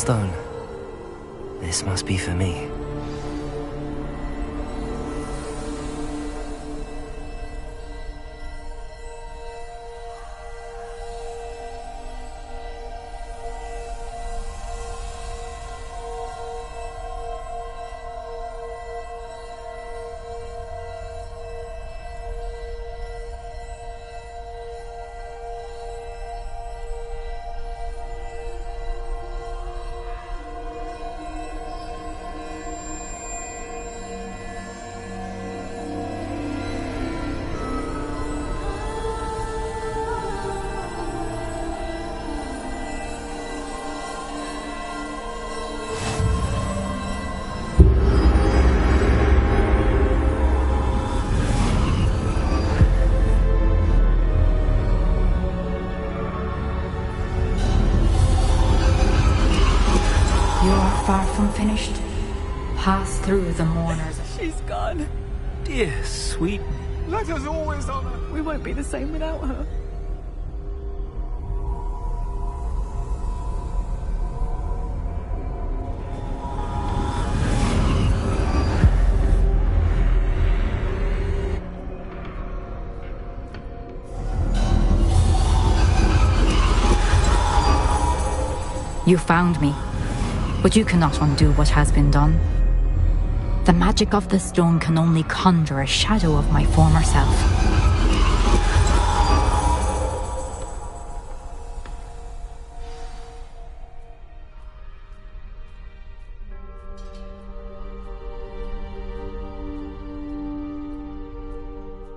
stone. This must be for me. Far from finished. Pass through the mourners. She's gone. Dear sweet. Let us always honor. We won't be the same without her. You found me. But you cannot undo what has been done. The magic of the stone can only conjure a shadow of my former self.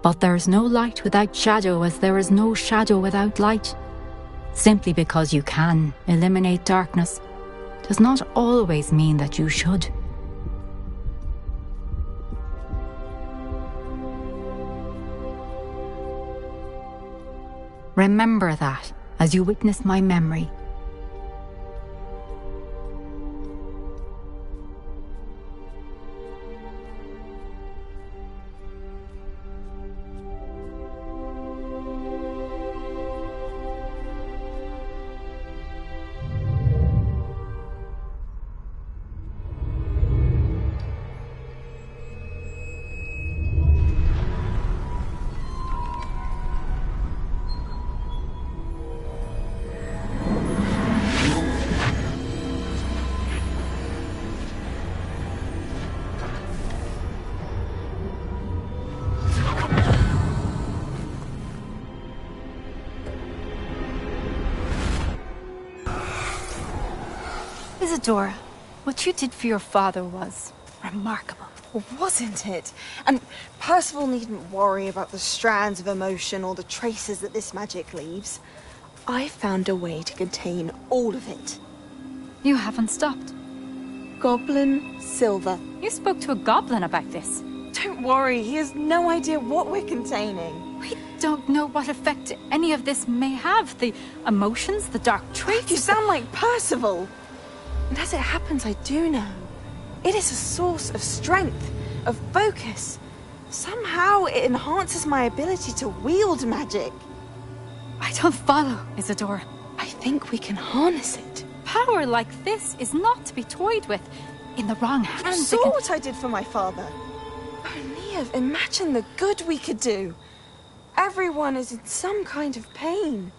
But there is no light without shadow, as there is no shadow without light. Simply because you can eliminate darkness does not always mean that you should. Remember that as you witness my memory. Isadora, what you did for your father was remarkable. Well, wasn't it? And Percival needn't worry about the strands of emotion or the traces that this magic leaves. I found a way to contain all of it. You haven't stopped. Goblin Silver. You spoke to a goblin about this. Don't worry, he has no idea what we're containing. We don't know what effect any of this may have. The emotions, the dark traits. You sound like Percival. And as it happens, I do know. It is a source of strength, of focus. Somehow it enhances my ability to wield magic. I don't follow, Isadora. I think we can harness it. Power like this is not to be toyed with. In the wrong hands. You saw what I did for my father. Oh, Neve, imagine the good we could do. Everyone is in some kind of pain.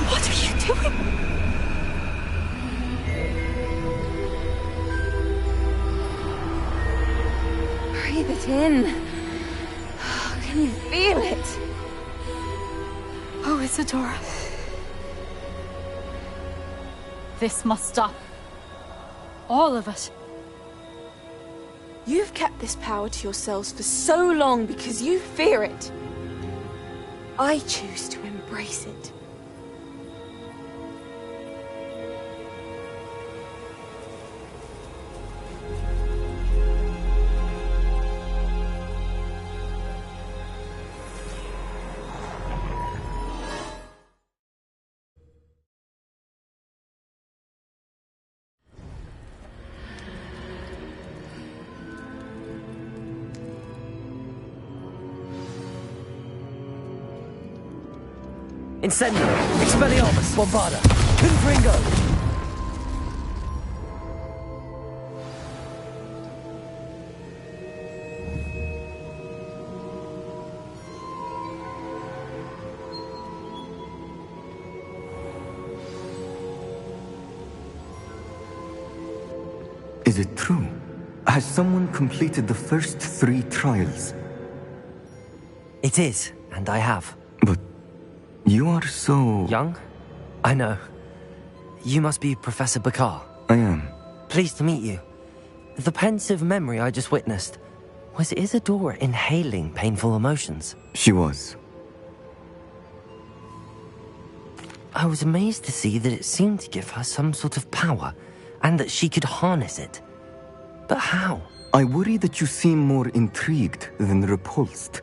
What are you doing? Breathe it in. Can you feel it? Oh, Isadora. This must stop. All of it. You've kept this power to yourselves for so long because you fear it. I choose to embrace it. Incendio! Expelliarmus! Bombarda! Confringo! Is it true? Has someone completed the first 3 trials? It is, and I have. But you are so... Young? I know. You must be Professor Bakar. I am. Pleased to meet you. The pensive memory I just witnessed, was Isadora inhaling painful emotions? She was. I was amazed to see that it seemed to give her some sort of power, and that she could harness it. But how? I worry that you seem more intrigued than repulsed.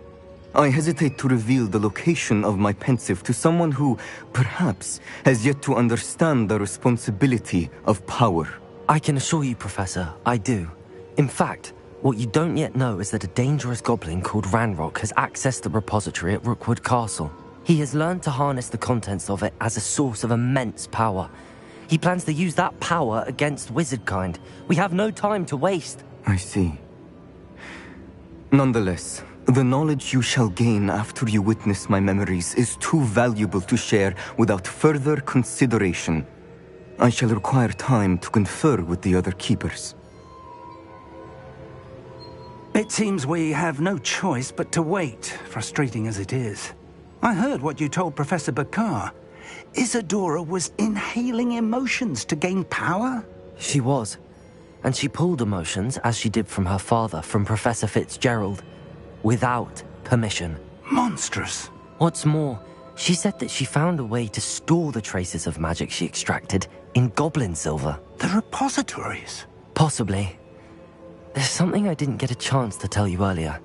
I hesitate to reveal the location of my pensive to someone who, perhaps, has yet to understand the responsibility of power. I can assure you, Professor, I do. In fact, what you don't yet know is that a dangerous goblin called Ranrock has accessed the repository at Rookwood Castle. He has learned to harness the contents of it as a source of immense power. He plans to use that power against wizardkind. We have no time to waste. I see. Nonetheless, the knowledge you shall gain after you witness my memories is too valuable to share without further consideration. I shall require time to confer with the other keepers. It seems we have no choice but to wait, frustrating as it is. I heard what you told Professor Bakar. Isadora was inhaling emotions to gain power? She was. And she pulled emotions, as she did from her father, from Professor Fitzgerald, without permission. Monstrous. What's more, she said that she found a way to store the traces of magic she extracted in goblin silver. The repositories? Possibly. There's something I didn't get a chance to tell you earlier.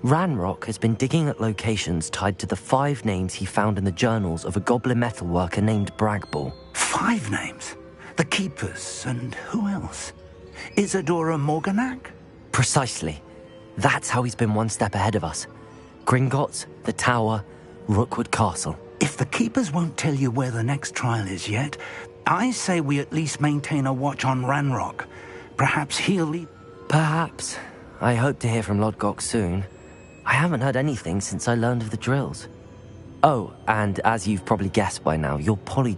Ranrock has been digging at locations tied to the 5 names he found in the journals of a goblin metalworker named Bragball. 5 names? The Keepers, and who else? Isadora Morganac? Precisely. That's how he's been one step ahead of us. Gringotts, the Tower, Rookwood Castle. If the Keepers won't tell you where the next trial is yet, I say we at least maintain a watch on Ranrock. Perhaps he'll lead... Perhaps. I hope to hear from Lodgok soon. I haven't heard anything since I learned of the drills. Oh, and as you've probably guessed by now, your polyjuice